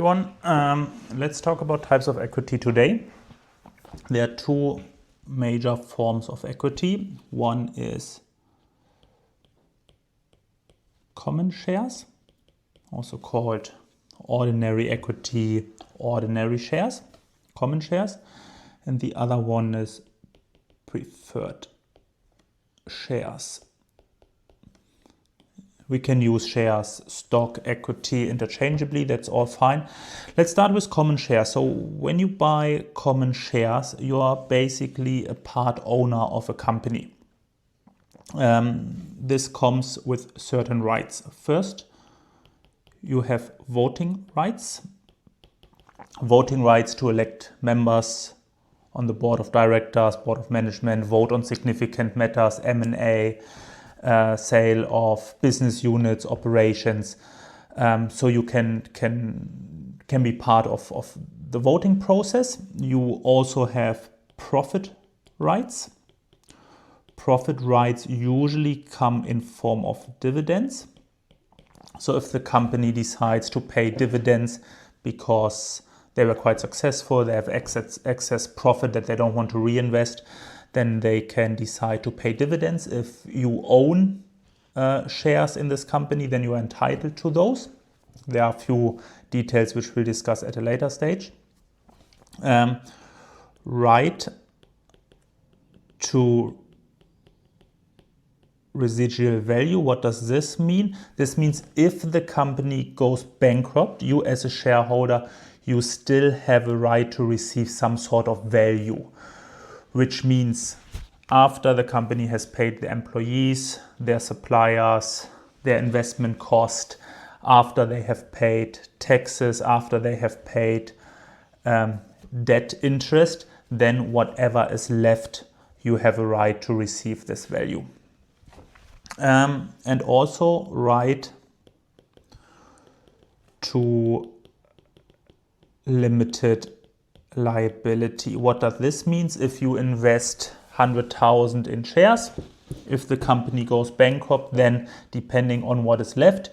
everyone. Let's talk about types of equity today. There are two major forms of equity. One is common shares, also called ordinary equity, ordinary shares, common shares. And the other one is preferred shares. We can use shares, stock, equity interchangeably, that's all fine. Let's start with common shares. So when you buy common shares, you are basically a part owner of a company. This comes with certain rights. First, you have voting rights. Voting rights to elect members on the board of directors, board of management, vote on significant matters, M&A, sale of business units, operations. So you can be part of the voting process. You also have profit rights. Profit rights usually come in form of dividends. So if the company decides to pay dividends because they were quite successful, they have excess profit that they don't want to reinvest, then they can decide to pay dividends. If you own shares in this company, then you are entitled to those. There are a few details which we'll discuss at a later stage. Right to residual value. What does this mean? This means if the company goes bankrupt, you as a shareholder, you still have a right to receive some sort of value, which means after the company has paid the employees, their suppliers, their investment cost, after they have paid taxes, after they have paid debt interest, then whatever is left, you have a right to receive this value. And also right to limited liability. What does this mean? If you invest 100,000 in shares, if the company goes bankrupt, then depending on what is left,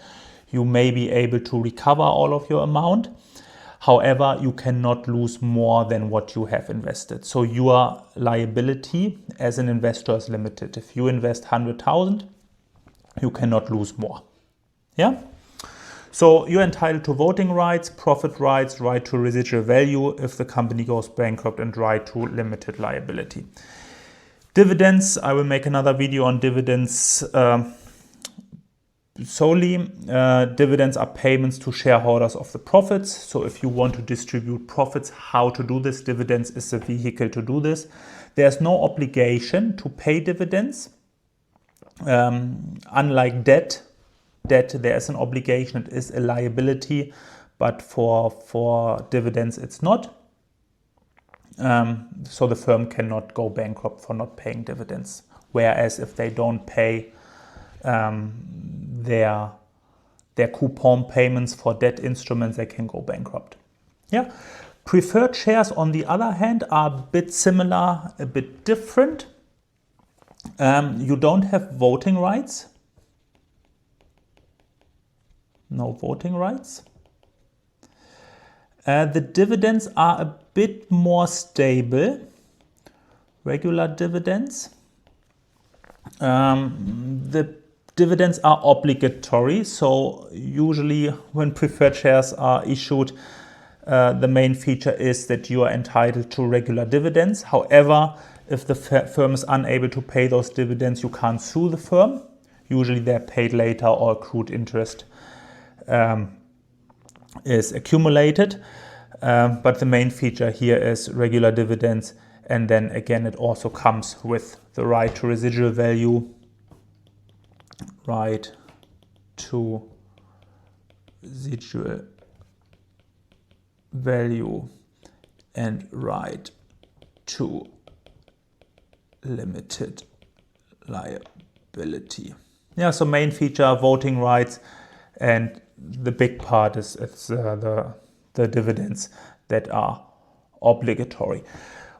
you may be able to recover all of your amount. However, you cannot lose more than what you have invested. So your liability as an investor is limited. If you invest 100,000, you cannot lose more. Yeah? So you're entitled to voting rights, profit rights, right to residual value if the company goes bankrupt, and right to limited liability. Dividends, I will make another video on dividends solely. Dividends are payments to shareholders of the profits. So if you want to distribute profits, how to do this? Dividends is the vehicle to do this. There's no obligation to pay dividends. Unlike debt, there is an obligation, it is a liability, but for dividends it's not. So the firm cannot go bankrupt for not paying dividends. Whereas if they don't pay their coupon payments for debt instruments, they can go bankrupt. Yeah. Preferred shares, on the other hand, are a bit similar, a bit different. You don't have voting rights. No voting rights. The dividends are a bit more stable. Regular dividends. The dividends are obligatory. So usually when preferred shares are issued, the main feature is that you are entitled to regular dividends. However, if the firm is unable to pay those dividends, you can't sue the firm. Usually they're paid later or accrued interest is accumulated. But the main feature here is regular dividends. And then again, it also comes with the right to residual value, right to residual value, and right to limited liability. Yeah, so main feature, voting rights, and the big part is the dividends that are obligatory.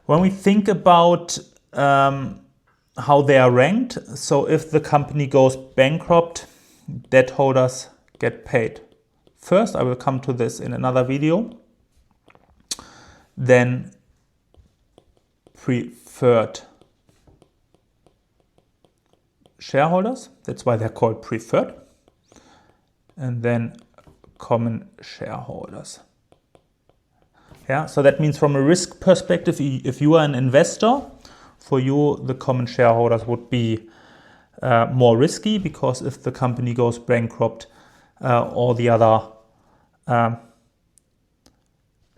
When we think about how they are ranked, so if the company goes bankrupt, debt holders get paid first. I will come to this in another video. Then preferred shareholders. That's why they're called preferred. And then common shareholders. Yeah, so that means from a risk perspective, if you are an investor, for you, the common shareholders would be more risky, because if the company goes bankrupt, all the other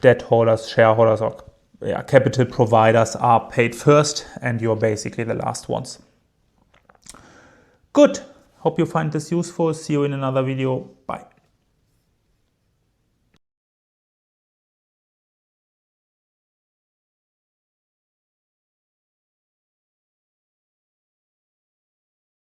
debt holders, shareholders, or capital providers are paid first, and you're basically the last ones. Good. Hope you find this useful. See you in another video. Bye.